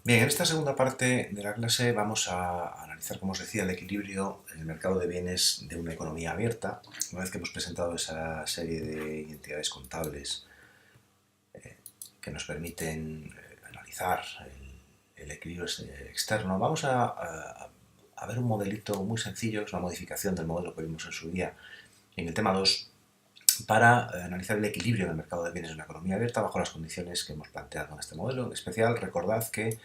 Bien, en esta segunda parte de la clase vamos a analizar, como os decía, el equilibrio en el mercado de bienes de una economía abierta. Una vez que hemos presentado esa serie de identidades contables que nos permiten analizar el equilibrio externo, vamos a ver un modelito muy sencillo, es una modificación del modelo que vimos en su día en el tema 2, para analizar el equilibrio en el mercado de bienes de una economía abierta bajo las condiciones que hemos planteado en este modelo. En especial, recordad que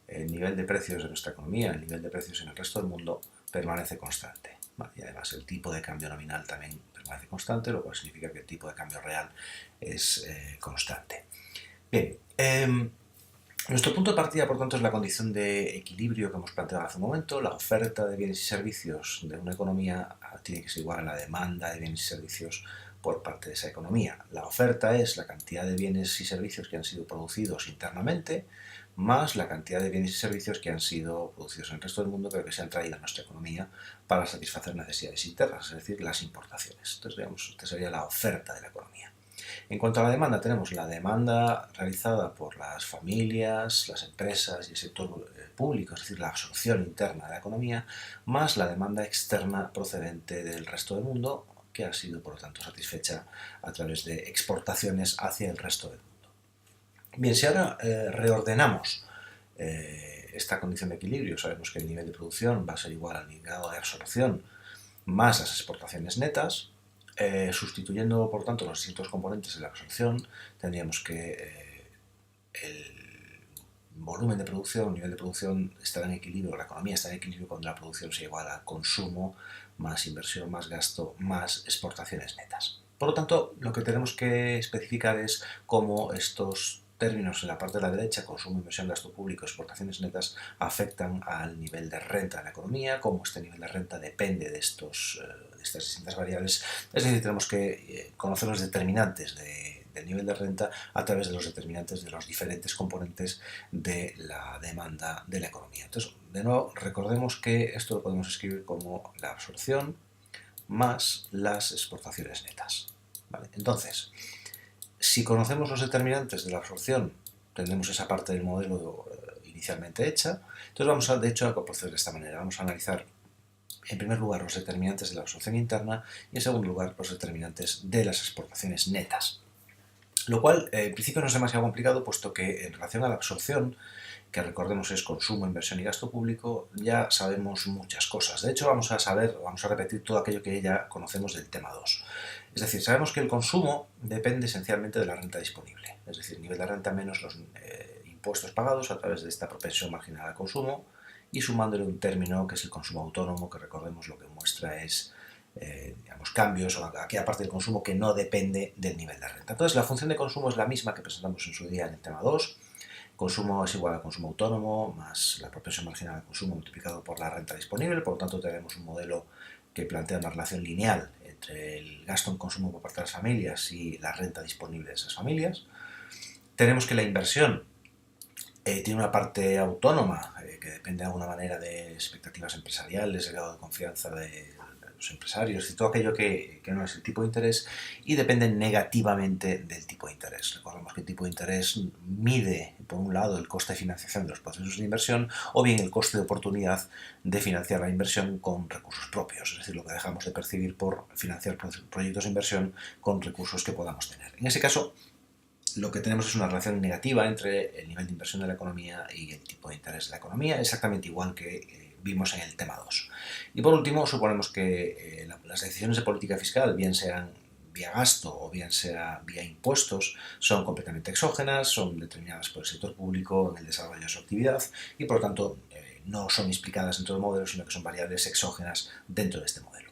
el nivel de precios de nuestra economía, el nivel de precios en el resto del mundo, permanece constante. Vale, y además el tipo de cambio nominal también permanece constante, lo cual significa que el tipo de cambio real es constante. Bien, nuestro punto de partida, por tanto, es la condición de equilibrio que hemos planteado hace un momento. La oferta de bienes y servicios de una economía tiene que ser igual a la demanda de bienes y servicios por parte de esa economía. La oferta es la cantidad de bienes y servicios que han sido producidos internamente, más la cantidad de bienes y servicios que han sido producidos en el resto del mundo, pero que se han traído a nuestra economía para satisfacer necesidades internas, es decir, las importaciones. Entonces, digamos, esta sería la oferta de la economía. En cuanto a la demanda, tenemos la demanda realizada por las familias, las empresas y el sector público, es decir, la absorción interna de la economía, más la demanda externa procedente del resto del mundo, que ha sido, por lo tanto, satisfecha a través de exportaciones hacia el resto del mundo. Bien, si ahora reordenamos esta condición de equilibrio, sabemos que el nivel de producción va a ser igual al grado de absorción más las exportaciones netas, sustituyendo por tanto los distintos componentes de la absorción, tendríamos que el volumen de producción, el nivel de producción estará en equilibrio, la economía estará en equilibrio cuando la producción sea igual a consumo, más inversión, más gasto, más exportaciones netas. Por lo tanto, lo que tenemos que especificar es cómo estos términos en la parte de la derecha, consumo, inversión, gasto público, exportaciones netas, afectan al nivel de renta de la economía, cómo este nivel de renta depende de estas distintas variables. Es decir, tenemos que conocer los determinantes del nivel de renta a través de los determinantes de los diferentes componentes de la demanda de la economía. Entonces, de nuevo, recordemos que esto lo podemos escribir como la absorción más las exportaciones netas. ¿Vale? Entonces, si conocemos los determinantes de la absorción, tendremos esa parte del modelo inicialmente hecha. Entonces vamos a, de hecho, a proceder de esta manera. Vamos a analizar en primer lugar los determinantes de la absorción interna y en segundo lugar los determinantes de las exportaciones netas. Lo cual en principio no es demasiado complicado, puesto que en relación a la absorción, que recordemos es consumo, inversión y gasto público, ya sabemos muchas cosas. De hecho, vamos a repetir todo aquello que ya conocemos del tema 2. Es decir, sabemos que el consumo depende esencialmente de la renta disponible, es decir, nivel de renta menos los impuestos pagados a través de esta propensión marginal al consumo, y sumándole un término que es el consumo autónomo, que recordemos lo que muestra es digamos, cambios o aquella parte del consumo que no depende del nivel de renta. Entonces, la función de consumo es la misma que presentamos en su día en el tema 2. Consumo es igual al consumo autónomo más la propensión marginal al consumo multiplicado por la renta disponible. Por lo tanto, tenemos un modelo que plantea una relación lineal entre el gasto en consumo por parte de las familias y la renta disponible de esas familias. Tenemos que la inversión tiene una parte autónoma que depende de alguna manera de expectativas empresariales, el grado de confianza de los empresarios y todo aquello que no es el tipo de interés, y depende negativamente del tipo de interés. Recordemos que el tipo de interés mide, por un lado, el coste de financiación de los procesos de inversión o bien el coste de oportunidad de financiar la inversión con recursos propios, es decir, lo que dejamos de percibir por financiar proyectos de inversión con recursos que podamos tener. En ese caso, lo que tenemos es una relación negativa entre el nivel de inversión de la economía y el tipo de interés de la economía, exactamente igual que vimos en el tema 2. Y por último, suponemos que las decisiones de política fiscal, bien sean vía gasto o bien sea vía impuestos, son completamente exógenas, son determinadas por el sector público en el desarrollo de su actividad y por lo tanto no son explicadas dentro del modelo, sino que son variables exógenas dentro de este modelo.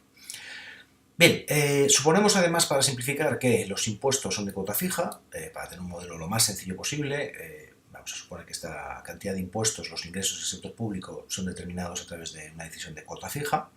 Bien, suponemos además, para simplificar, que los impuestos son de cuota fija, para tener un modelo lo más sencillo posible. Vamos a suponer que esta cantidad de impuestos, los ingresos del sector público, son determinados a través de una decisión de cuota fija.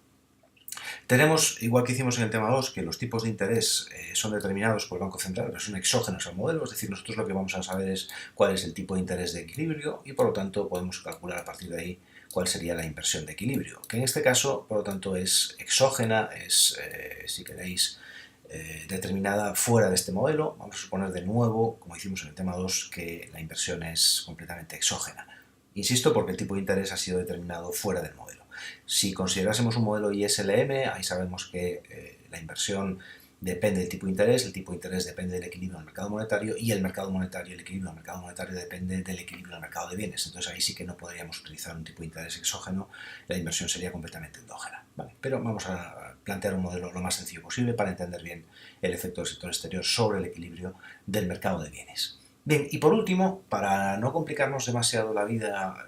Tenemos, igual que hicimos en el tema 2, que los tipos de interés son determinados por el Banco Central, pero son exógenos al modelo, es decir, nosotros lo que vamos a saber es cuál es el tipo de interés de equilibrio y por lo tanto podemos calcular a partir de ahí cuál sería la inversión de equilibrio, que en este caso, por lo tanto, es exógena, es, si queréis, determinada fuera de este modelo. Vamos a suponer de nuevo, como hicimos en el tema 2, que la inversión es completamente exógena. Insisto, porque el tipo de interés ha sido determinado fuera del modelo. Si considerásemos un modelo ISLM, ahí sabemos que la inversión depende del tipo de interés, el tipo de interés depende del equilibrio del mercado monetario y el mercado monetario, el equilibrio del mercado monetario depende del equilibrio del mercado de bienes. Entonces ahí sí que no podríamos utilizar un tipo de interés exógeno, la inversión sería completamente endógena. ¿Vale? Pero vamos a plantear un modelo lo más sencillo posible para entender bien el efecto del sector exterior sobre el equilibrio del mercado de bienes. Bien, y por último, para no complicarnos demasiado la vida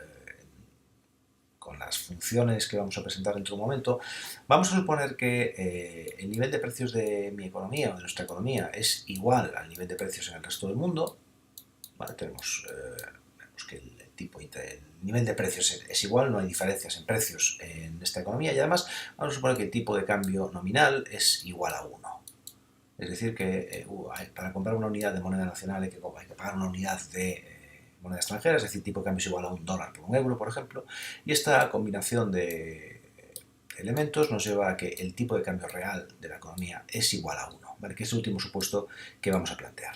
con las funciones que vamos a presentar dentro de un momento, vamos a suponer que el nivel de precios de mi economía o de nuestra economía es igual al nivel de precios en el resto del mundo. ¿Vale? Tenemos que el nivel de precios es igual, no hay diferencias en precios en esta economía y además vamos a suponer que el tipo de cambio nominal es igual a 1. Es decir, que para comprar una unidad de moneda nacional hay que pagar una unidad de moneda extranjera, es decir, tipo de cambio es igual a $1 por €1, por ejemplo, y esta combinación de elementos nos lleva a que el tipo de cambio real de la economía es igual a 1, ¿vale? Que es el último supuesto que vamos a plantear.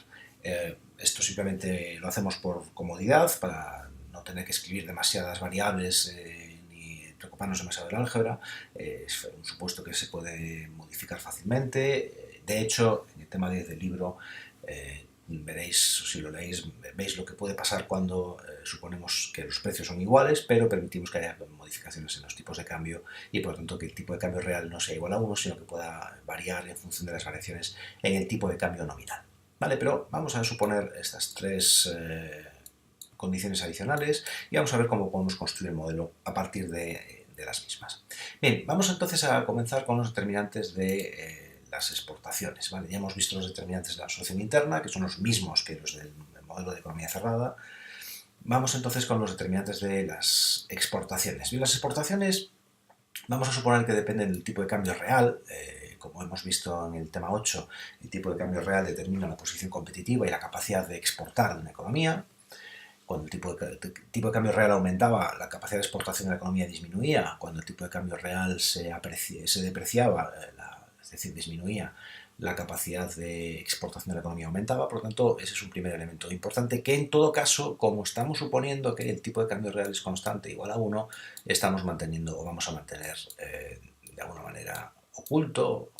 Esto simplemente lo hacemos por comodidad, para no tener que escribir demasiadas variables ni preocuparnos demasiado del álgebra. Es un supuesto que se puede modificar fácilmente. De hecho, en el tema 10 del libro veréis, si lo leéis, veis lo que puede pasar cuando suponemos que los precios son iguales, pero permitimos que haya modificaciones en los tipos de cambio y por lo tanto que el tipo de cambio real no sea igual a 1, sino que pueda variar en función de las variaciones en el tipo de cambio nominal. Vale, pero vamos a suponer estas tres condiciones adicionales y vamos a ver cómo podemos construir el modelo a partir de las mismas. Bien, vamos entonces a comenzar con los determinantes de las exportaciones. ¿Vale? Ya hemos visto los determinantes de la absorción interna, que son los mismos que los del modelo de economía cerrada. Vamos entonces con los determinantes de las exportaciones. Bien, las exportaciones vamos a suponer que dependen del tipo de cambio real. Como hemos visto en el tema 8, el tipo de cambio real determina la posición competitiva y la capacidad de exportar de una economía. Cuando el tipo de cambio real aumentaba, la capacidad de exportación de la economía disminuía. Cuando el tipo de cambio real se depreciaba, es decir, disminuía, la capacidad de exportación de la economía aumentaba. Por lo tanto, ese es un primer elemento importante que, en todo caso, como estamos suponiendo que el tipo de cambio real es constante igual a 1, estamos manteniendo o vamos a mantener de alguna manera oculto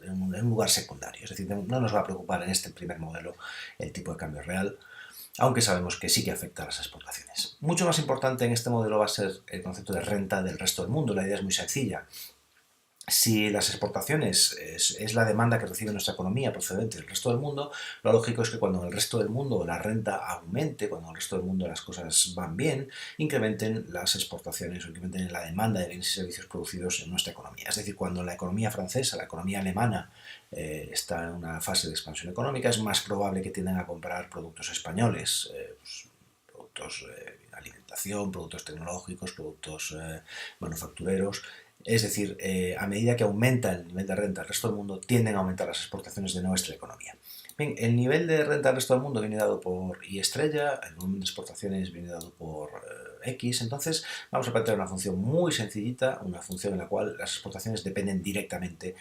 en un lugar secundario. Es decir, no nos va a preocupar en este primer modelo el tipo de cambio real, aunque sabemos que sí que afecta a las exportaciones. Mucho más importante en este modelo va a ser el concepto de renta del resto del mundo. La idea es muy sencilla. Si las exportaciones es la demanda que recibe nuestra economía procedente del resto del mundo, lo lógico es que cuando en el resto del mundo la renta aumente, cuando en el resto del mundo las cosas van bien, incrementen las exportaciones o incrementen la demanda de bienes y servicios producidos en nuestra economía. Es decir, cuando la economía francesa, la economía alemana está en una fase de expansión económica, es más probable que tiendan a comprar productos españoles, productos de alimentación, productos tecnológicos, productos manufactureros. Es decir, a medida que aumenta el nivel de renta del resto del mundo, tienden a aumentar las exportaciones de nuestra economía. Bien, el nivel de renta del resto del mundo viene dado por Y estrella, el volumen de exportaciones viene dado por X, entonces vamos a plantear una función muy sencillita, una función en la cual las exportaciones dependen directamente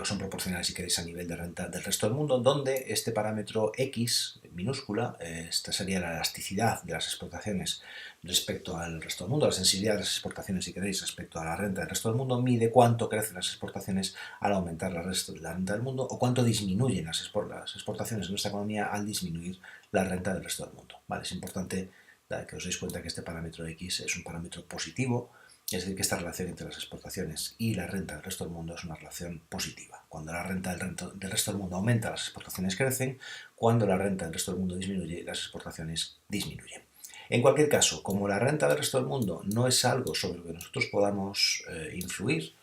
o son proporcionales, si queréis, a nivel de renta del resto del mundo, donde este parámetro X, minúscula, esta sería la elasticidad de las exportaciones respecto al resto del mundo, la sensibilidad de las exportaciones, si queréis, respecto a la renta del resto del mundo, mide cuánto crecen las exportaciones al aumentar la renta del mundo o cuánto disminuyen las exportaciones de nuestra economía al disminuir la renta del resto del mundo. ¿Vale? Es importante que os deis cuenta que este parámetro X es un parámetro positivo. Es decir, que esta relación entre las exportaciones y la renta del resto del mundo es una relación positiva. Cuando la renta del resto del mundo aumenta, las exportaciones crecen. Cuando la renta del resto del mundo disminuye, las exportaciones disminuyen. En cualquier caso, como la renta del resto del mundo no es algo sobre lo que nosotros podamos influir,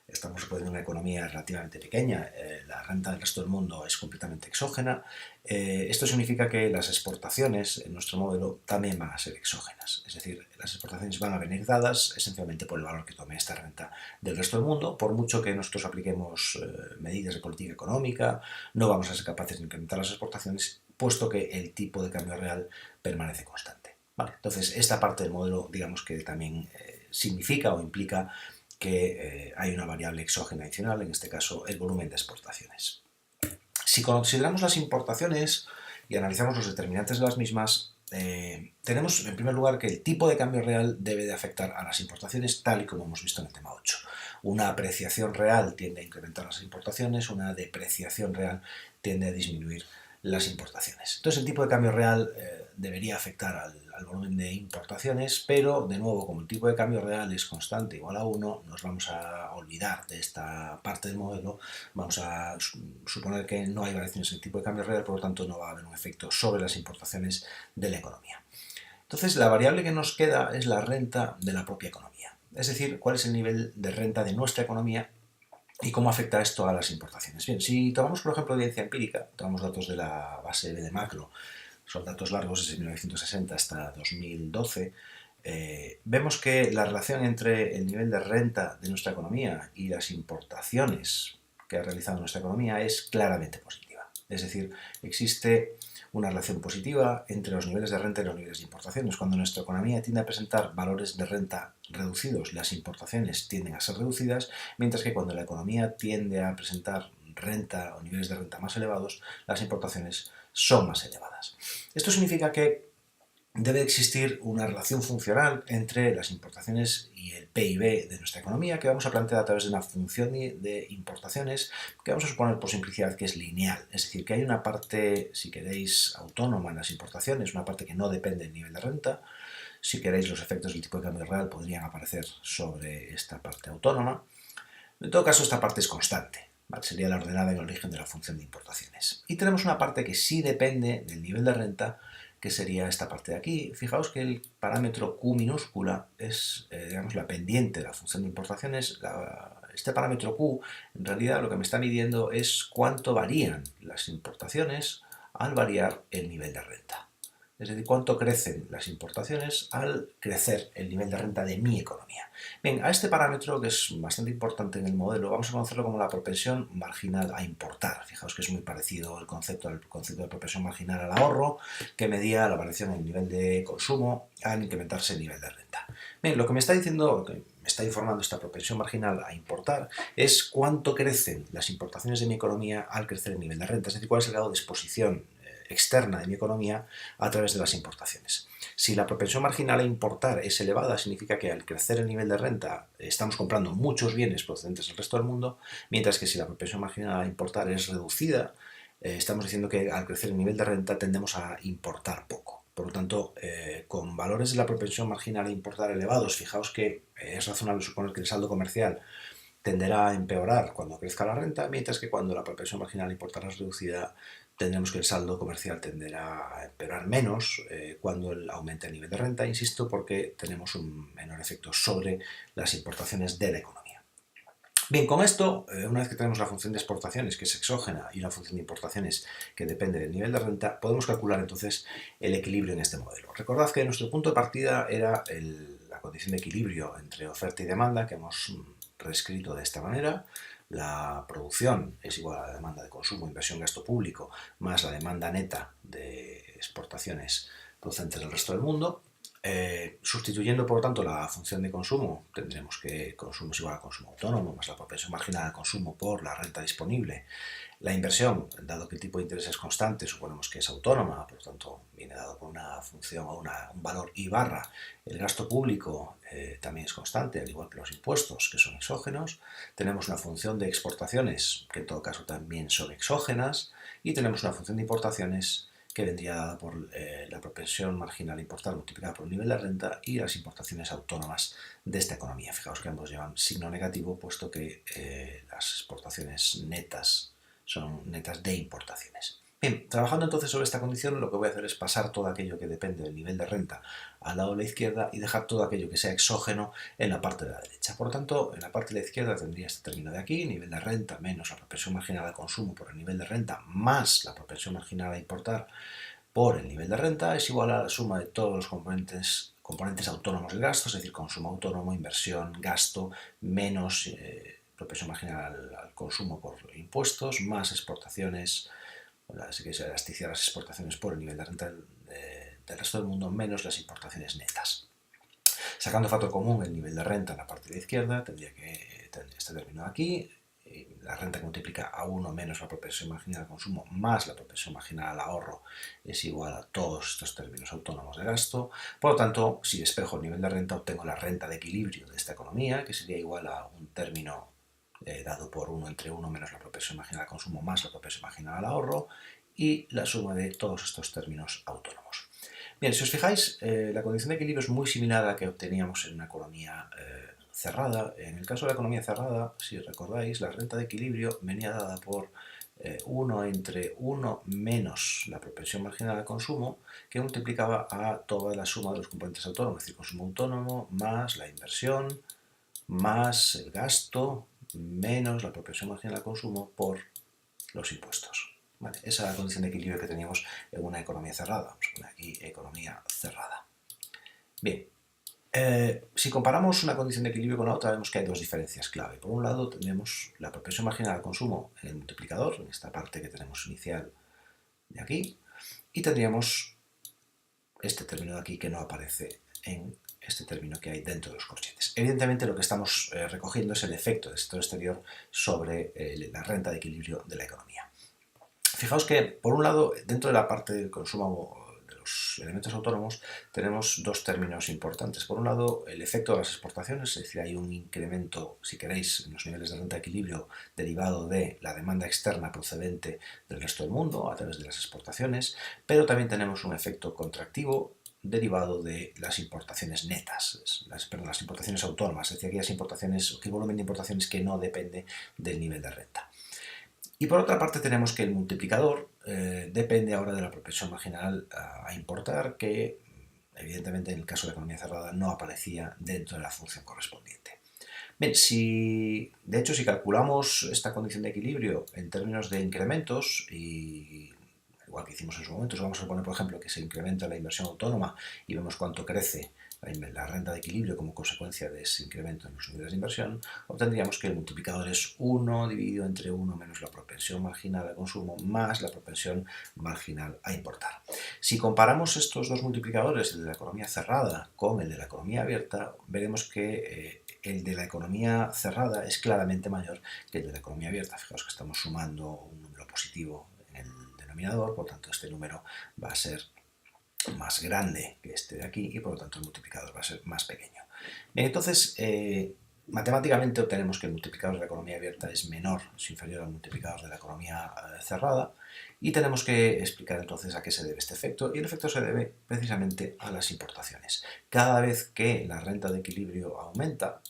estamos suponiendo una economía relativamente pequeña, la renta del resto del mundo es completamente exógena, esto significa que las exportaciones en nuestro modelo también van a ser exógenas, es decir, las exportaciones van a venir dadas esencialmente por el valor que tome esta renta del resto del mundo. Por mucho que nosotros apliquemos medidas de política económica, no vamos a ser capaces de incrementar las exportaciones, puesto que el tipo de cambio real permanece constante. Vale, entonces, esta parte del modelo, digamos que también significa o implica que hay una variable exógena adicional, en este caso el volumen de exportaciones. Si consideramos las importaciones y analizamos los determinantes de las mismas, tenemos en primer lugar que el tipo de cambio real debe de afectar a las importaciones tal y como hemos visto en el tema 8. Una apreciación real tiende a incrementar las importaciones, una depreciación real tiende a disminuir las importaciones. Entonces el tipo de cambio real debería afectar al volumen de importaciones, pero de nuevo, como el tipo de cambio real es constante igual a 1, nos vamos a olvidar de esta parte del modelo, vamos a suponer que no hay variaciones en el tipo de cambio real, por lo tanto no va a haber un efecto sobre las importaciones de la economía. Entonces la variable que nos queda es la renta de la propia economía, es decir, cuál es el nivel de renta de nuestra economía y cómo afecta esto a las importaciones. Bien, si tomamos por ejemplo evidencia empírica, tomamos datos de la base de macro, son datos largos desde 1960 hasta 2012, vemos que la relación entre el nivel de renta de nuestra economía y las importaciones que ha realizado nuestra economía es claramente positiva. Es decir, existe una relación positiva entre los niveles de renta y los niveles de importaciones. Cuando nuestra economía tiende a presentar valores de renta reducidos, las importaciones tienden a ser reducidas, mientras que cuando la economía tiende a presentar renta o niveles de renta más elevados, las importaciones son más elevadas. Esto significa que debe existir una relación funcional entre las importaciones y el PIB de nuestra economía que vamos a plantear a través de una función de importaciones que vamos a suponer por simplicidad que es lineal. Es decir, que hay una parte, si queréis, autónoma en las importaciones, una parte que no depende del nivel de renta. Si queréis, los efectos del tipo de cambio real podrían aparecer sobre esta parte autónoma. En todo caso, esta parte es constante. ¿Vale? Sería la ordenada en el origen de la función de importaciones. Y tenemos una parte que sí depende del nivel de renta, que sería esta parte de aquí. Fijaos que el parámetro Q minúscula es digamos, la pendiente de la función de importaciones. Este parámetro Q, en realidad, lo que me está midiendo es cuánto varían las importaciones al variar el nivel de renta. Es decir, cuánto crecen las importaciones al crecer el nivel de renta de mi economía. Bien, a este parámetro, que es bastante importante en el modelo, vamos a conocerlo como la propensión marginal a importar. Fijaos que es muy parecido el concepto de propensión marginal al ahorro, que medía la variación en el nivel de consumo al incrementarse el nivel de renta. Bien, lo que me está diciendo, lo que me está informando esta propensión marginal a importar, es cuánto crecen las importaciones de mi economía al crecer el nivel de renta, es decir, cuál es el grado de exposición externa de mi economía a través de las importaciones. Si la propensión marginal a importar es elevada, significa que al crecer el nivel de renta estamos comprando muchos bienes procedentes del resto del mundo, mientras que si la propensión marginal a importar es reducida, estamos diciendo que al crecer el nivel de renta tendemos a importar poco. Por lo tanto, con valores de la propensión marginal a importar elevados, fijaos que es razonable suponer que el saldo comercial tenderá a empeorar cuando crezca la renta, mientras que cuando la propensión marginal a importar es reducida, tendremos que el saldo comercial tenderá a empeorar menos cuando aumente el nivel de renta, insisto, porque tenemos un menor efecto sobre las importaciones de la economía. Bien, con esto, una vez que tenemos la función de exportaciones, que es exógena, y una función de importaciones que depende del nivel de renta, podemos calcular entonces el equilibrio en este modelo. Recordad que nuestro punto de partida era la condición de equilibrio entre oferta y demanda, que hemos reescrito de esta manera. La producción es igual a la demanda de consumo, inversión, gasto público, más la demanda neta de exportaciones procedentes del resto del mundo. Sustituyendo por lo tanto la función de consumo, tendremos que consumo es igual a consumo autónomo más la propensión marginal al consumo por la renta disponible. La inversión, dado que el tipo de interés es constante, suponemos que es autónoma, por lo tanto viene dado por una función o un valor I barra. El gasto público también es constante, al igual que los impuestos, que son exógenos. Tenemos una función de exportaciones, que en todo caso también son exógenas, y tenemos una función de importaciones que vendría dada por la propensión marginal a importar multiplicada por el nivel de renta y las importaciones autónomas de esta economía. Fijaos que ambos llevan signo negativo, puesto que las exportaciones netas son netas de importaciones. Bien, trabajando entonces sobre esta condición, lo que voy a hacer es pasar todo aquello que depende del nivel de renta al lado de la izquierda y dejar todo aquello que sea exógeno en la parte de la derecha. Por lo tanto, en la parte de la izquierda tendría este término de aquí, nivel de renta menos la propensión marginal al consumo por el nivel de renta más la propensión marginal a importar por el nivel de renta es igual a la suma de todos los componentes autónomos del gasto, es decir, consumo autónomo, inversión, gasto, menos propensión marginal al consumo por impuestos, más exportaciones, así que se elasticiar las exportaciones por el nivel de renta del resto del mundo, menos las importaciones netas. Sacando factor común el nivel de renta en la parte de la izquierda, tendría que tener este término aquí, la renta que multiplica a 1 menos la propensión marginal al consumo más la propensión marginal al ahorro es igual a todos estos términos autónomos de gasto. Por lo tanto, si despejo el nivel de renta, obtengo la renta de equilibrio de esta economía, que sería igual a un término dado por 1 entre 1 menos la propensión marginal al consumo más la propensión marginal al ahorro, y la suma de todos estos términos autónomos. Bien, si os fijáis, la condición de equilibrio es muy similar a la que obteníamos en una economía cerrada. En el caso de la economía cerrada, si recordáis, la renta de equilibrio venía dada por 1 entre 1 menos la propensión marginal al consumo, que multiplicaba a toda la suma de los componentes autónomos, es decir, consumo autónomo más la inversión más el gasto menos la propensión marginal al consumo por los impuestos. Vale, esa es la condición de equilibrio que teníamos en una economía cerrada. Vamos a poner aquí economía cerrada. Bien, si comparamos una condición de equilibrio con la otra, vemos que hay dos diferencias clave. Por un lado, tenemos la propensión marginal al consumo en el multiplicador, en esta parte que tenemos inicial de aquí, y tendríamos este término de aquí que no aparece en este término que hay dentro de los corchetes. Evidentemente lo que estamos recogiendo es el efecto del sector exterior sobre la renta de equilibrio de la economía. Fijaos que, por un lado, dentro de la parte del consumo de los elementos autónomos, tenemos dos términos importantes. Por un lado, el efecto de las exportaciones, es decir, hay un incremento, si queréis, en los niveles de renta de equilibrio derivado de la demanda externa procedente del resto del mundo a través de las exportaciones, pero también tenemos un efecto contractivo derivado de las importaciones netas, las importaciones autónomas, es decir, aquellas importaciones, aquel volumen de importaciones que no depende del nivel de renta. Y por otra parte tenemos que el multiplicador depende ahora de la propensión marginal a importar, que evidentemente en el caso de la economía cerrada no aparecía dentro de la función correspondiente. Bien, de hecho si calculamos esta condición de equilibrio en términos de incrementos, y igual que hicimos en su momento, vamos a poner por ejemplo que se incrementa la inversión autónoma y vemos cuánto crece la renta de equilibrio como consecuencia de ese incremento en los niveles de inversión, obtendríamos que el multiplicador es 1 dividido entre 1 menos la propensión marginal al consumo más la propensión marginal a importar. Si comparamos estos dos multiplicadores, el de la economía cerrada con el de la economía abierta, veremos que el de la economía cerrada es claramente mayor que el de la economía abierta. Fijaos que estamos sumando un número positivo en el denominador, por tanto este número va a ser más grande que este de aquí y por lo tanto el multiplicador va a ser más pequeño. Bien, entonces matemáticamente obtenemos que el multiplicador de la economía abierta es menor, es inferior al multiplicador de la economía cerrada, y tenemos que explicar entonces a qué se debe este efecto, y el efecto se debe precisamente a las importaciones. Cada vez que la renta de equilibrio aumenta,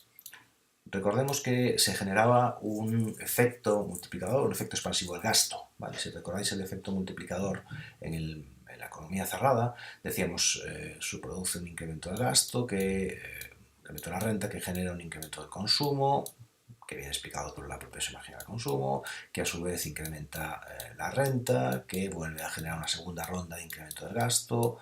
recordemos que se generaba un efecto multiplicador, un efecto expansivo del gasto, ¿vale? Si recordáis el efecto multiplicador en la economía cerrada, decíamos se produce un incremento del gasto, incremento de la renta que genera un incremento del consumo, que viene explicado por la propensión marginal al consumo, que a su vez incrementa la renta, que vuelve a generar una segunda ronda de incremento del gasto,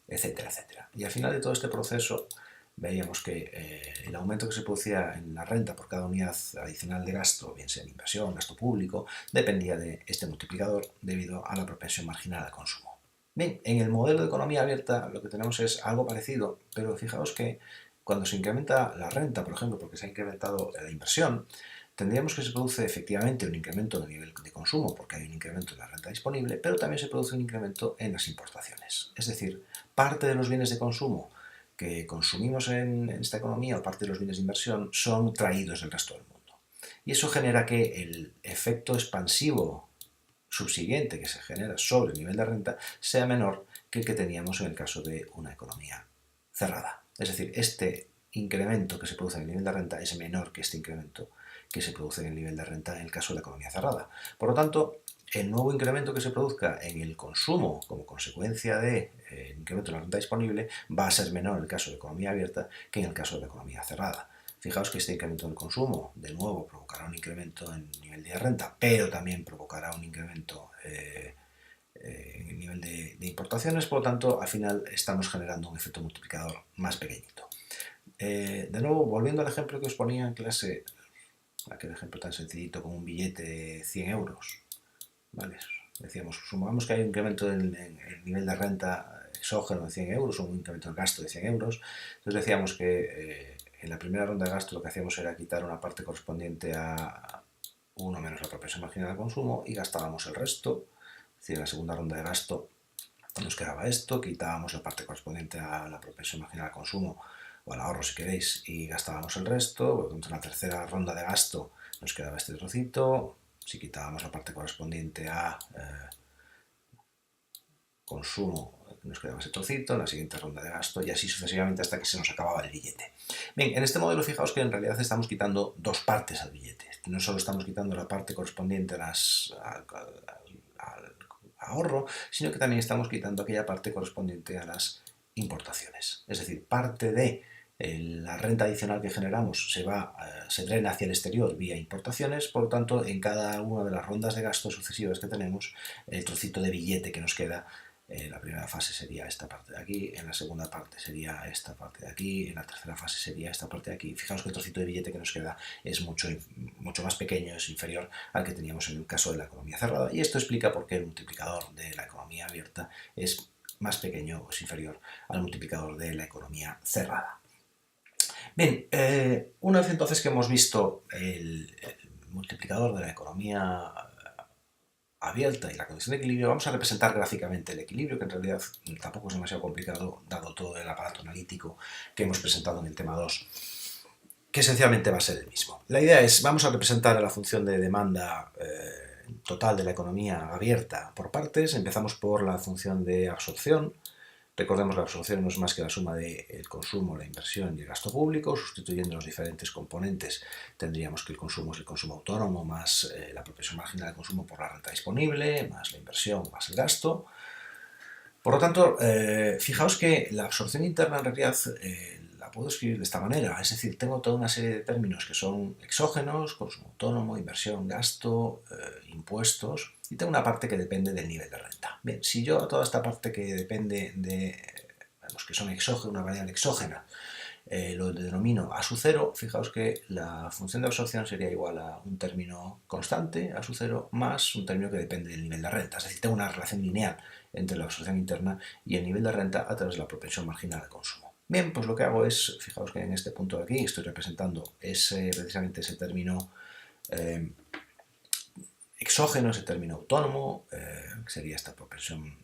etcétera, etcétera. Y al final de todo este proceso veíamos que el aumento que se producía en la renta por cada unidad adicional de gasto, bien sea en inversión, gasto público, dependía de este multiplicador debido a la propensión marginal al consumo. Bien, en el modelo de economía abierta lo que tenemos es algo parecido, pero fijaos que cuando se incrementa la renta, por ejemplo, porque se ha incrementado la inversión, tendríamos que se produce efectivamente un incremento del nivel de consumo porque hay un incremento en la renta disponible, pero también se produce un incremento en las importaciones. Es decir, parte de los bienes de consumo que consumimos en esta economía o parte de los bienes de inversión son traídos del resto del mundo. Y eso genera que el efecto expansivo subsiguiente que se genera sobre el nivel de renta sea menor que el que teníamos en el caso de una economía cerrada. Es decir, este incremento que se produce en el nivel de renta es menor que este incremento que se produce en el nivel de renta en el caso de la economía cerrada. Por lo tanto, el nuevo incremento que se produzca en el consumo como consecuencia del incremento de la renta disponible va a ser menor en el caso de la economía abierta que en el caso de la economía cerrada. Fijaos que este incremento del consumo, de nuevo, provocará un incremento en el nivel de renta, pero también provocará un incremento en el nivel de importaciones, por lo tanto, al final estamos generando un efecto multiplicador más pequeñito. De nuevo, volviendo al ejemplo que os ponía en clase, aquel ejemplo tan sencillito como un billete de 100 euros, ¿vale? Decíamos, supongamos que hay un incremento en el nivel de renta exógeno de 100 euros o un incremento del gasto de 100 euros, entonces decíamos que en la primera ronda de gasto lo que hacíamos era quitar una parte correspondiente a 1 menos la propensión marginal de consumo, y gastábamos el resto. Es decir, en la segunda ronda de gasto nos quedaba esto, quitábamos la parte correspondiente a la propensión marginal de consumo o al ahorro si queréis, y gastábamos el resto. Por lo tanto, en la tercera ronda de gasto nos quedaba este trocito. Si quitábamos la parte correspondiente a consumo, nos quedaba ese trocito, en la siguiente ronda de gasto, y así sucesivamente hasta que se nos acababa el billete. Bien, en este modelo fijaos que en realidad estamos quitando dos partes al billete. No solo estamos quitando la parte correspondiente al ahorro, sino que también estamos quitando aquella parte correspondiente a las importaciones. Es decir, parte de la renta adicional que generamos se drena hacia el exterior vía importaciones. Por lo tanto, en cada una de las rondas de gastos sucesivas que tenemos, el trocito de billete que nos queda, la primera fase sería esta parte de aquí, en la segunda parte sería esta parte de aquí, en la tercera fase sería esta parte de aquí. Fijaos que el trocito de billete que nos queda es mucho más pequeño, es inferior al que teníamos en el caso de la economía cerrada, y esto explica por qué el multiplicador de la economía abierta es más pequeño o es inferior al multiplicador de la economía cerrada. Bien, una vez entonces que hemos visto el multiplicador de la economía abierta y la condición de equilibrio, vamos a representar gráficamente el equilibrio, que en realidad tampoco es demasiado complicado dado todo el aparato analítico que hemos presentado en el tema 2, que esencialmente va a ser el mismo. La idea es, vamos a representar la función de demanda total de la economía abierta por partes. Empezamos por la función de absorción. Recordemos que la absorción no es más que la suma del consumo, la inversión y el gasto público. Sustituyendo los diferentes componentes, tendríamos que el consumo es el consumo autónomo más la propensión marginal de consumo por la renta disponible, más la inversión, más el gasto. Por lo tanto, fijaos que la absorción interna en realidad la puedo escribir de esta manera. Es decir, tengo toda una serie de términos que son exógenos: consumo autónomo, inversión, gasto, impuestos, y tengo una parte que depende del nivel de renta. Bien, si yo a toda esta parte que depende de los que son exógenos, una variable exógena, lo denomino a su cero, fijaos que la función de absorción sería igual a un término constante, a su cero, más un término que depende del nivel de renta. Es decir, tengo una relación lineal entre la absorción interna y el nivel de renta a través de la propensión marginal de consumo. Bien, pues lo que hago es, fijaos que en este punto de aquí estoy representando precisamente ese término exógeno, ese término autónomo, que sería esta propensión,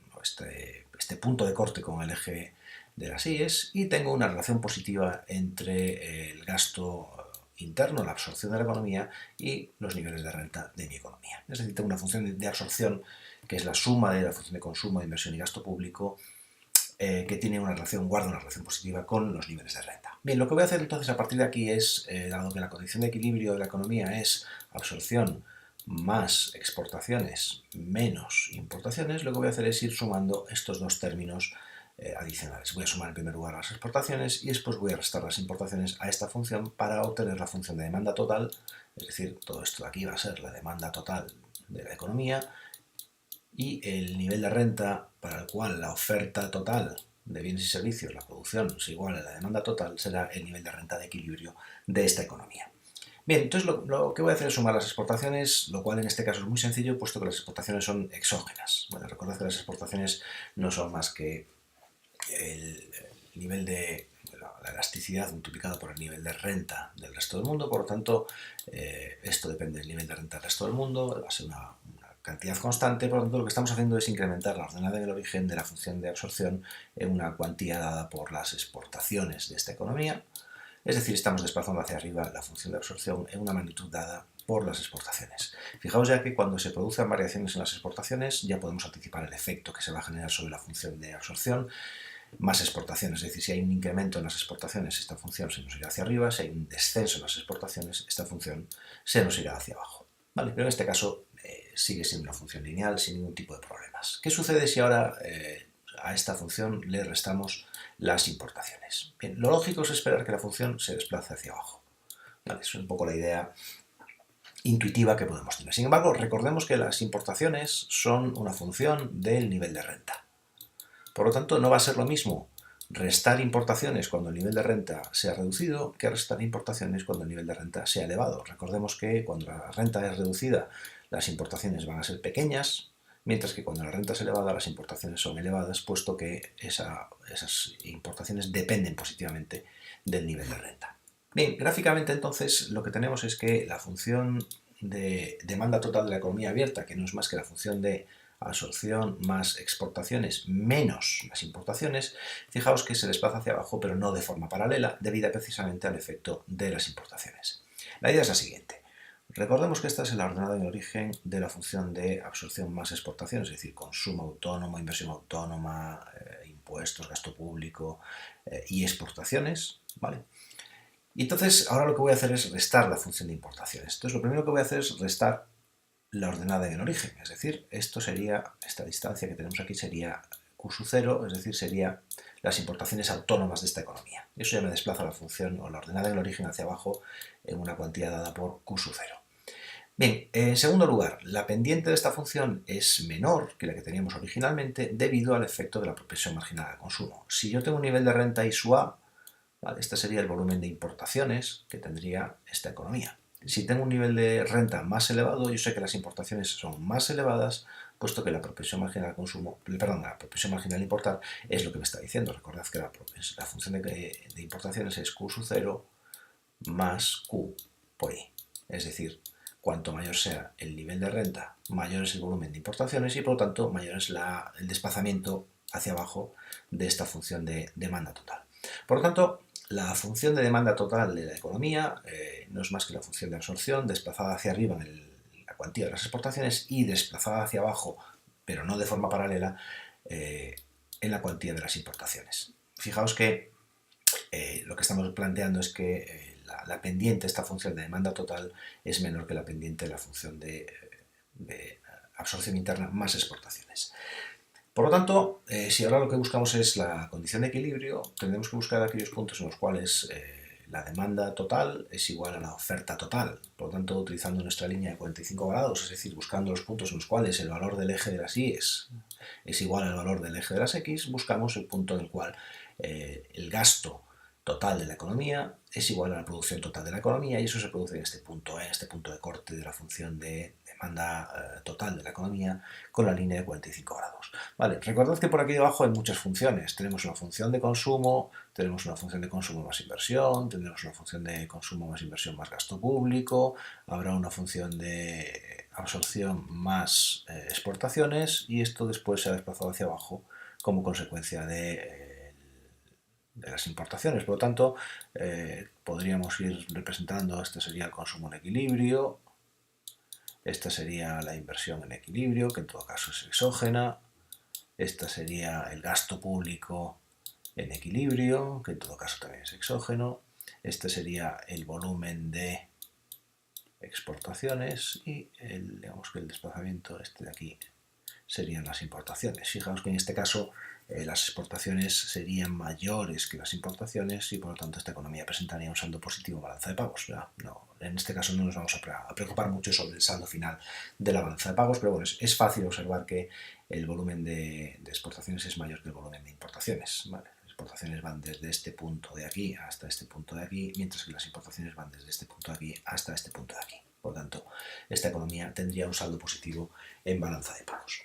este punto de corte con el eje de las IES, y tengo una relación positiva entre el gasto interno, la absorción de la economía, y los niveles de renta de mi economía. Es decir, tengo una función de absorción que es la suma de la función de consumo, de inversión y gasto público, que tiene guarda una relación positiva con los niveles de renta. Bien, lo que voy a hacer entonces a partir de aquí es, dado que la condición de equilibrio de la economía es absorción más exportaciones menos importaciones, lo que voy a hacer es ir sumando estos dos términos adicionales. Voy a sumar en primer lugar las exportaciones y después voy a restar las importaciones a esta función para obtener la función de demanda total. Es decir, todo esto de aquí va a ser la demanda total de la economía, y el nivel de renta para el cual la oferta total de bienes y servicios, la producción, es igual a la demanda total, será el nivel de renta de equilibrio de esta economía. Bien, entonces lo que voy a hacer es sumar las exportaciones, lo cual en este caso es muy sencillo, puesto que las exportaciones son exógenas. Bueno, recordad que las exportaciones no son más que el nivel de la elasticidad multiplicado por el nivel de renta del resto del mundo. Por lo tanto, esto depende del nivel de renta del resto del mundo, va a ser una cantidad constante. Por lo tanto, lo que estamos haciendo es incrementar la ordenada en el origen de la función de absorción en una cuantía dada por las exportaciones de esta economía. Es decir, estamos desplazando hacia arriba la función de absorción en una magnitud dada por las exportaciones. Fijaos ya que cuando se producen variaciones en las exportaciones ya podemos anticipar el efecto que se va a generar sobre la función de absorción. Más exportaciones, es decir, si hay un incremento en las exportaciones, esta función se nos irá hacia arriba; si hay un descenso en las exportaciones, esta función se nos irá hacia abajo. ¿Vale? Pero en este caso sigue siendo una función lineal sin ningún tipo de problemas. ¿Qué sucede si ahora a esta función le restamos las importaciones? Bien, lo lógico es esperar que la función se desplace hacia abajo. ¿Vale? Es un poco la idea intuitiva que podemos tener. Sin embargo, recordemos que las importaciones son una función del nivel de renta. Por lo tanto, no va a ser lo mismo restar importaciones cuando el nivel de renta sea reducido que restar importaciones cuando el nivel de renta sea elevado. Recordemos que cuando la renta es reducida, las importaciones van a ser pequeñas, mientras que cuando la renta es elevada, las importaciones son elevadas, puesto que esas importaciones dependen positivamente del nivel de renta. Bien, gráficamente entonces lo que tenemos es que la función de demanda total de la economía abierta, que no es más que la función de absorción más exportaciones menos las importaciones, fijaos que se desplaza hacia abajo, pero no de forma paralela, debido precisamente al efecto de las importaciones. La idea es la siguiente. Recordemos que esta es la ordenada en origen de la función de absorción más exportaciones, es decir, consumo autónomo, inversión autónoma, impuestos, gasto público y exportaciones, ¿vale? Y entonces ahora lo que voy a hacer es restar la función de importaciones. Entonces lo primero que voy a hacer es restar la ordenada en el origen, es decir, esta distancia que tenemos aquí sería Q sub 0, es decir, sería las importaciones autónomas de esta economía. Eso ya me desplaza la función o la ordenada en el origen hacia abajo en una cuantía dada por Q sub 0. Bien, en segundo lugar, la pendiente de esta función es menor que la que teníamos originalmente debido al efecto de la propensión marginal al consumo. Si yo tengo un nivel de renta I sub A, ¿vale? Este sería el volumen de importaciones que tendría esta economía. Si tengo un nivel de renta más elevado, yo sé que las importaciones son más elevadas, puesto que la propensión marginal al consumo, perdón, la propensión marginal a importar es lo que me está diciendo. Recordad que la función de importaciones es Q sub 0 más Q por I. Es decir, cuanto mayor sea el nivel de renta, mayor es el volumen de importaciones y por lo tanto mayor es el desplazamiento hacia abajo de esta función de demanda total. Por lo tanto, la función de demanda total de la economía no es más que la función de absorción desplazada hacia arriba en la cuantía de las exportaciones y desplazada hacia abajo, pero no de forma paralela, en la cuantía de las importaciones. Fijaos que lo que estamos planteando es que la pendiente, esta función de demanda total, es menor que la pendiente de la función de absorción interna más exportaciones. Por lo tanto, si ahora lo que buscamos es la condición de equilibrio, tendremos que buscar aquellos puntos en los cuales la demanda total es igual a la oferta total. Por lo tanto, utilizando nuestra línea de 45 grados, es decir, buscando los puntos en los cuales el valor del eje de las Y es igual al valor del eje de las X, buscamos el punto en el cual el gasto total de la economía es igual a la producción total de la economía y eso se produce en este punto de corte de la función de demanda total de la economía con la línea de 45 grados. Vale, recordad que por aquí debajo hay muchas funciones. Tenemos una función de consumo, tenemos una función de consumo más inversión, tendremos una función de consumo más inversión más gasto público, habrá una función de absorción más exportaciones y esto después se ha desplazado hacia abajo como consecuencia de las importaciones. Por lo tanto, podríamos ir representando, este sería el consumo en equilibrio, esta sería la inversión en equilibrio, que en todo caso es exógena, esta sería el gasto público en equilibrio, que en todo caso también es exógeno, este sería el volumen de exportaciones y digamos que el desplazamiento este de aquí serían las importaciones. Fijaos que en este caso las exportaciones serían mayores que las importaciones y por lo tanto esta economía presentaría un saldo positivo en balanza de pagos. No, en este caso no nos vamos a preocupar mucho sobre el saldo final de la balanza de pagos, pero bueno, es fácil observar que el volumen de exportaciones es mayor que el volumen de importaciones. ¿Vale? Las exportaciones van desde este punto de aquí hasta este punto de aquí, mientras que las importaciones van desde este punto de aquí hasta este punto de aquí. Por lo tanto, esta economía tendría un saldo positivo en balanza de pagos.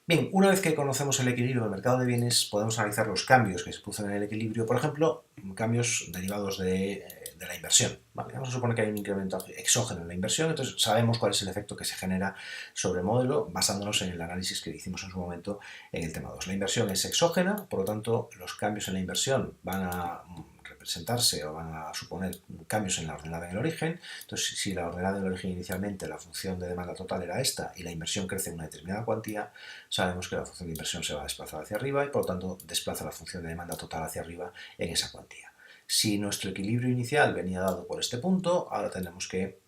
Bien, una vez que conocemos el equilibrio del mercado de bienes, podemos analizar los cambios que se producen en el equilibrio, por ejemplo, cambios derivados de la inversión. ¿Vale? Vamos a suponer que hay un incremento exógeno en la inversión, entonces sabemos cuál es el efecto que se genera sobre el modelo basándonos en el análisis que hicimos en su momento en el tema 2. La inversión es exógena, por lo tanto, los cambios en la inversión van a representarse o van a suponer cambios en la ordenada en el origen. Entonces, si la ordenada en el origen inicialmente la función de demanda total era esta y la inversión crece en una determinada cuantía, sabemos que la función de inversión se va a desplazar hacia arriba y por lo tanto desplaza la función de demanda total hacia arriba en esa cuantía. Si nuestro equilibrio inicial venía dado por este punto, ahora tenemos que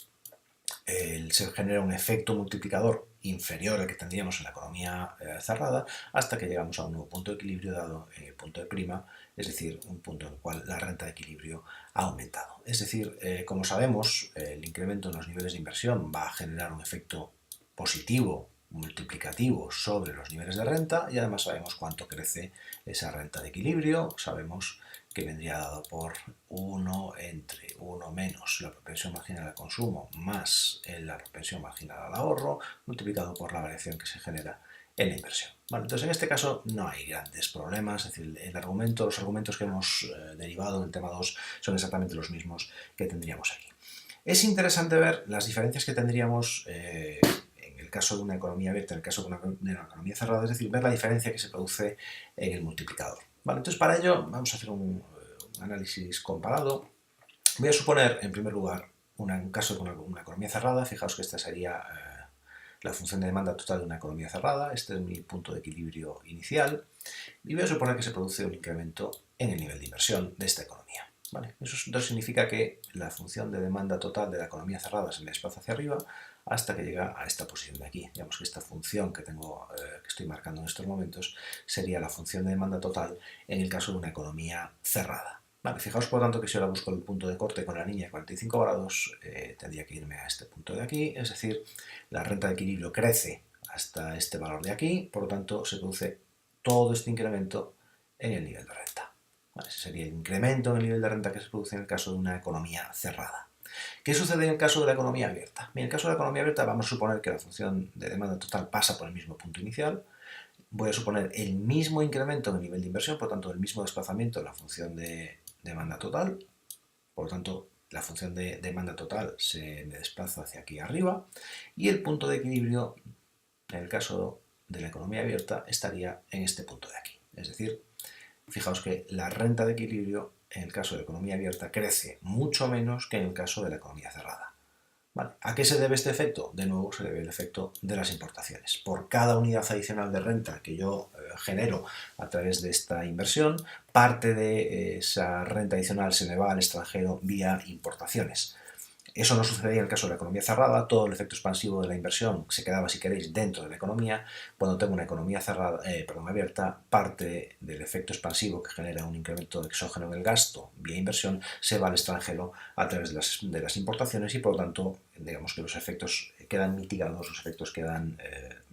se genera un efecto multiplicador inferior al que tendríamos en la economía cerrada hasta que llegamos a un nuevo punto de equilibrio dado en el punto de prima, es decir, un punto en el cual la renta de equilibrio ha aumentado. Es decir, como sabemos, el incremento en los niveles de inversión va a generar un efecto positivo multiplicativo sobre los niveles de renta y además sabemos cuánto crece esa renta de equilibrio, sabemos que vendría dado por 1 entre 1 menos la propensión marginal al consumo más la propensión marginal al ahorro multiplicado por la variación que se genera en la inversión. Vale, entonces en este caso no hay grandes problemas, es decir, los argumentos que hemos derivado en el tema 2 son exactamente los mismos que tendríamos aquí. Es interesante ver las diferencias que tendríamos en el caso de una economía abierta, en el caso de una economía cerrada, es decir, ver la diferencia que se produce en el multiplicador. Vale, entonces, para ello vamos a hacer un análisis comparado. Voy a suponer, en primer lugar, un caso de una economía cerrada. Fijaos que esta sería la función de demanda total de una economía cerrada. Este es mi punto de equilibrio inicial. Y voy a suponer que se produce un incremento en el nivel de inversión de esta economía. ¿Vale? Eso entonces significa que la función de demanda total de la economía cerrada se me desplaza hacia arriba hasta que llega a esta posición de aquí. Digamos que esta función que estoy marcando en estos momentos sería la función de demanda total en el caso de una economía cerrada. Vale, fijaos por lo tanto que si ahora busco el punto de corte con la línea de 45 grados, tendría que irme a este punto de aquí, es decir, la renta de equilibrio crece hasta este valor de aquí, por lo tanto se produce todo este incremento en el nivel de renta. Vale, ese sería el incremento en el nivel de renta que se produce en el caso de una economía cerrada. ¿Qué sucede en el caso de la economía abierta? En el caso de la economía abierta vamos a suponer que la función de demanda total pasa por el mismo punto inicial. Voy a suponer el mismo incremento en el nivel de inversión, por lo tanto el mismo desplazamiento en la función de demanda total. Por lo tanto, la función de demanda total se me desplaza hacia aquí arriba. Y el punto de equilibrio, en el caso de la economía abierta, estaría en este punto de aquí. Es decir, fijaos que la renta de equilibrio en el caso de la economía abierta crece mucho menos que en el caso de la economía cerrada. ¿Vale? ¿A qué se debe este efecto? De nuevo se debe el efecto de las importaciones. Por cada unidad adicional de renta que yo genero a través de esta inversión, parte de esa renta adicional se me va al extranjero vía importaciones. Eso no sucedía en el caso de la economía cerrada, todo el efecto expansivo de la inversión se quedaba, si queréis, dentro de la economía. Cuando tengo una economía cerrada, abierta, parte del efecto expansivo que genera un incremento exógeno en el gasto vía inversión se va al extranjero a través de las importaciones y por lo tanto, digamos que los efectos quedan mitigados, los efectos quedan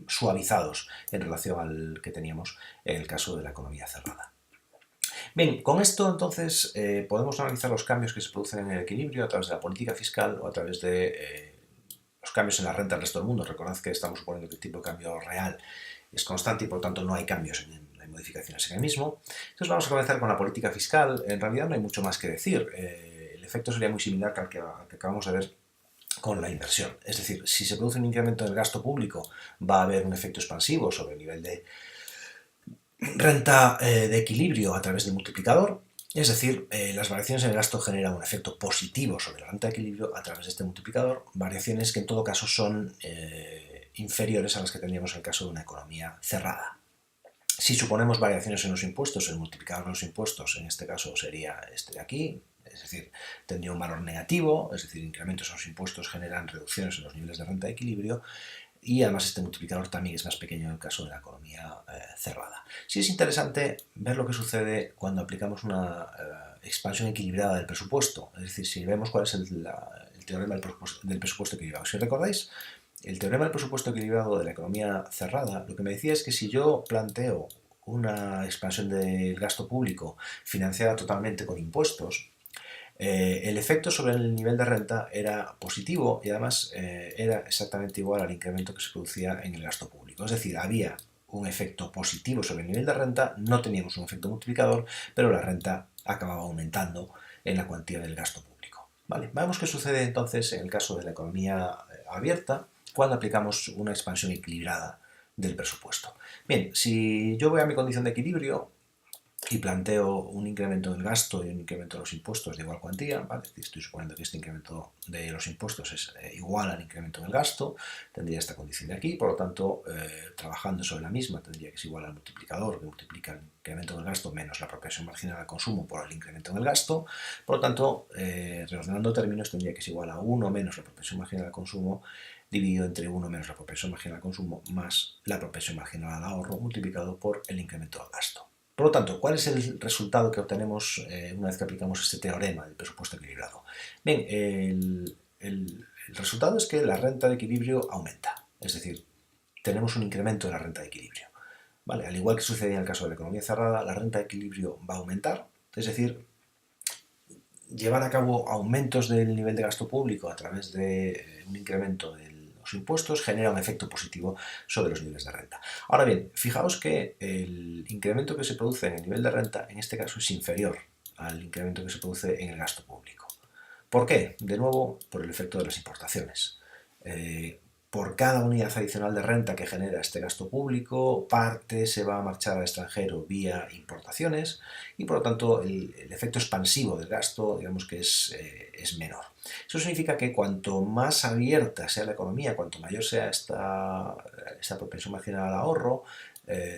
suavizados en relación al que teníamos en el caso de la economía cerrada. Bien, con esto entonces podemos analizar los cambios que se producen en el equilibrio a través de la política fiscal o a través de los cambios en la renta del resto del mundo. Recordad que estamos suponiendo que el tipo de cambio real es constante y por lo tanto no hay cambios, no hay modificaciones en el mismo. Entonces vamos a comenzar con la política fiscal. En realidad no hay mucho más que decir. El efecto sería muy similar al que acabamos de ver con la inversión. Es decir, si se produce un incremento del gasto público va a haber un efecto expansivo sobre el nivel de renta de equilibrio a través del multiplicador, es decir, las variaciones en el gasto generan un efecto positivo sobre la renta de equilibrio a través de este multiplicador, variaciones que en todo caso son inferiores a las que tendríamos en el caso de una economía cerrada. Si suponemos variaciones en los impuestos, el multiplicador de los impuestos en este caso sería este de aquí, es decir, tendría un valor negativo, es decir, incrementos en los impuestos generan reducciones en los niveles de renta de equilibrio, y además este multiplicador también es más pequeño en el caso de la economía cerrada. Sí es interesante ver lo que sucede cuando aplicamos una expansión equilibrada del presupuesto, es decir, si vemos cuál es el teorema del presupuesto equilibrado. Si recordáis, el teorema del presupuesto equilibrado de la economía cerrada lo que me decía es que si yo planteo una expansión del gasto público financiada totalmente con impuestos, el efecto sobre el nivel de renta era positivo y además era exactamente igual al incremento que se producía en el gasto público. Es decir, había un efecto positivo sobre el nivel de renta, no teníamos un efecto multiplicador, pero la renta acababa aumentando en la cuantía del gasto público. ¿Vale? Veamos qué sucede entonces en el caso de la economía abierta cuando aplicamos una expansión equilibrada del presupuesto. Bien, si yo voy a mi condición de equilibrio y planteo un incremento del gasto y un incremento de los impuestos de igual cuantía, ¿vale? Estoy suponiendo que este incremento de los impuestos es igual al incremento del gasto, tendría esta condición de aquí, por lo tanto, trabajando sobre la misma, tendría que ser igual al multiplicador que multiplica el incremento del gasto menos la apropiación marginal al consumo por el incremento del gasto, por lo tanto, reordenando términos, tendría que ser igual a 1 menos la apropiación marginal al consumo dividido entre 1 menos la apropiación marginal al consumo más la apropiación marginal al ahorro multiplicado por el incremento del gasto. Por lo tanto, ¿cuál es el resultado que obtenemos una vez que aplicamos este teorema del presupuesto equilibrado? Bien, el resultado es que la renta de equilibrio aumenta, es decir, tenemos un incremento de la renta de equilibrio. ¿Vale? Al igual que sucedía en el caso de la economía cerrada, la renta de equilibrio va a aumentar, es decir, llevar a cabo aumentos del nivel de gasto público a través de un incremento del los impuestos genera un efecto positivo sobre los niveles de renta. Ahora bien, fijaos que el incremento que se produce en el nivel de renta en este caso es inferior al incremento que se produce en el gasto público. ¿Por qué? De nuevo, por el efecto de las importaciones. Por cada unidad adicional de renta que genera este gasto público, parte se va a marchar al extranjero vía importaciones y por lo tanto el efecto expansivo del gasto, digamos que es menor. Eso significa que cuanto más abierta sea la economía, cuanto mayor sea esta propensión marginal al ahorro,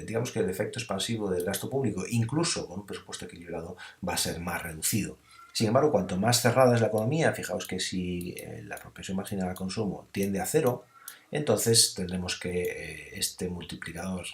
digamos que el efecto expansivo del gasto público, incluso con un presupuesto equilibrado, va a ser más reducido. Sin embargo, cuanto más cerrada es la economía, fijaos que si la propensión marginal al consumo tiende a cero, entonces tendremos que este multiplicador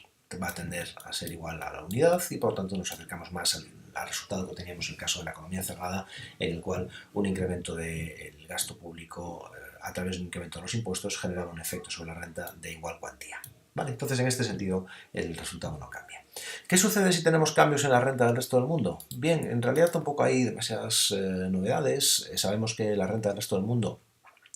va a tender a ser igual a la unidad y por lo tanto nos acercamos más al resultado que teníamos en el caso de la economía cerrada, en el cual un incremento del gasto público a través de un incremento de los impuestos generaba un efecto sobre la renta de igual cuantía. ¿Vale? Entonces, en este sentido, el resultado no cambia. ¿Qué sucede si tenemos cambios en la renta del resto del mundo? Bien, en realidad tampoco hay demasiadas novedades. Sabemos que la renta del resto del mundo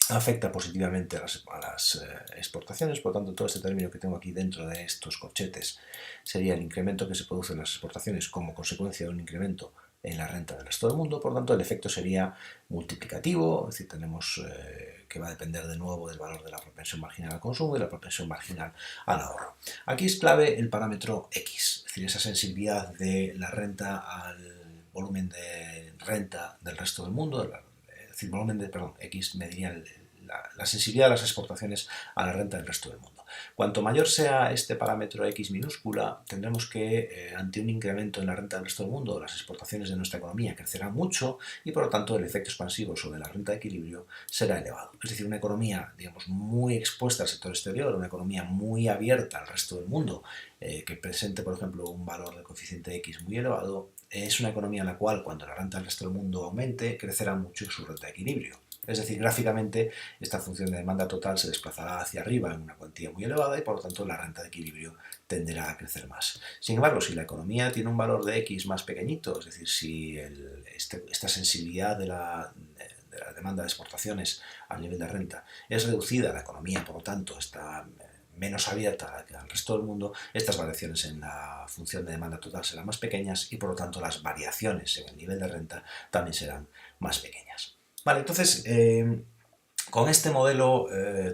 afecta positivamente a las exportaciones, por lo tanto todo este término que tengo aquí dentro de estos corchetes sería el incremento que se produce en las exportaciones como consecuencia de un incremento en la renta del resto del mundo, por lo tanto el efecto sería multiplicativo, es decir, tenemos que va a depender de nuevo del valor de la propensión marginal al consumo y la propensión marginal al ahorro. Aquí es clave el parámetro X, es decir, esa sensibilidad de la renta al volumen de renta del resto del mundo, es decir, X mediría la sensibilidad de las exportaciones a la renta del resto del mundo. Cuanto mayor sea este parámetro X minúscula, tendremos que, ante un incremento en la renta del resto del mundo, las exportaciones de nuestra economía crecerán mucho y, por lo tanto, el efecto expansivo sobre la renta de equilibrio será elevado. Es decir, una economía, digamos, muy expuesta al sector exterior, una economía muy abierta al resto del mundo, que presente, por ejemplo, un valor de coeficiente X muy elevado, es una economía en la cual, cuando la renta del resto del mundo aumente, crecerá mucho su renta de equilibrio. Es decir, gráficamente, esta función de demanda total se desplazará hacia arriba en una cuantía muy elevada y, por lo tanto, la renta de equilibrio tenderá a crecer más. Sin embargo, si la economía tiene un valor de X más pequeñito, es decir, si esta sensibilidad de la demanda de exportaciones al nivel de renta es reducida, la economía, por lo tanto, está menos abierta al resto del mundo, estas variaciones en la función de demanda total serán más pequeñas y, por lo tanto, las variaciones en el nivel de renta también serán más pequeñas. Vale, entonces, con este modelo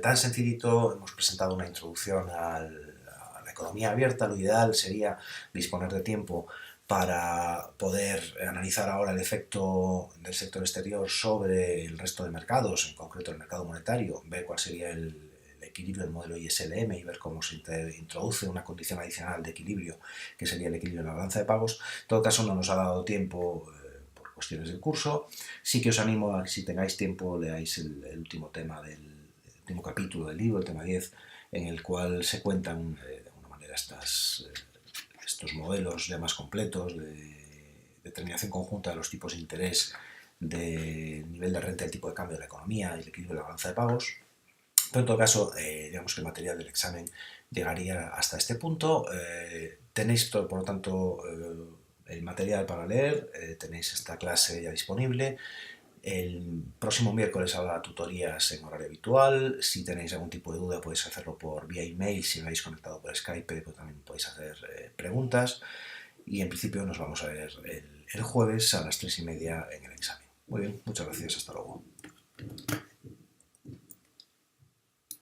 tan sencillito hemos presentado una introducción a la economía abierta. Lo ideal sería disponer de tiempo para poder analizar ahora el efecto del sector exterior sobre el resto de mercados, en concreto el mercado monetario, ver cuál sería el equilibrio del modelo ISLM y ver cómo se introduce una condición adicional de equilibrio, que sería el equilibrio en la balanza de pagos. En todo caso, no nos ha dado tiempo por cuestiones del curso. Sí que os animo a que, si tengáis tiempo, leáis el último tema el último capítulo del libro, el tema 10, en el cual se cuentan de alguna manera estos modelos ya más completos de determinación conjunta de los tipos de interés, del nivel de renta, el tipo de cambio de la economía y el equilibrio de la balanza de pagos. Pero en todo caso, digamos que el material del examen llegaría hasta este punto. Tenéis, por lo tanto, el material para leer, tenéis esta clase ya disponible. El próximo miércoles habrá tutorías en horario habitual. Si tenéis algún tipo de duda podéis hacerlo por vía email. Si me habéis conectado por Skype, pues también podéis hacer preguntas. Y en principio nos vamos a ver el jueves a las 3:30 en el examen. Muy bien, muchas gracias, hasta luego.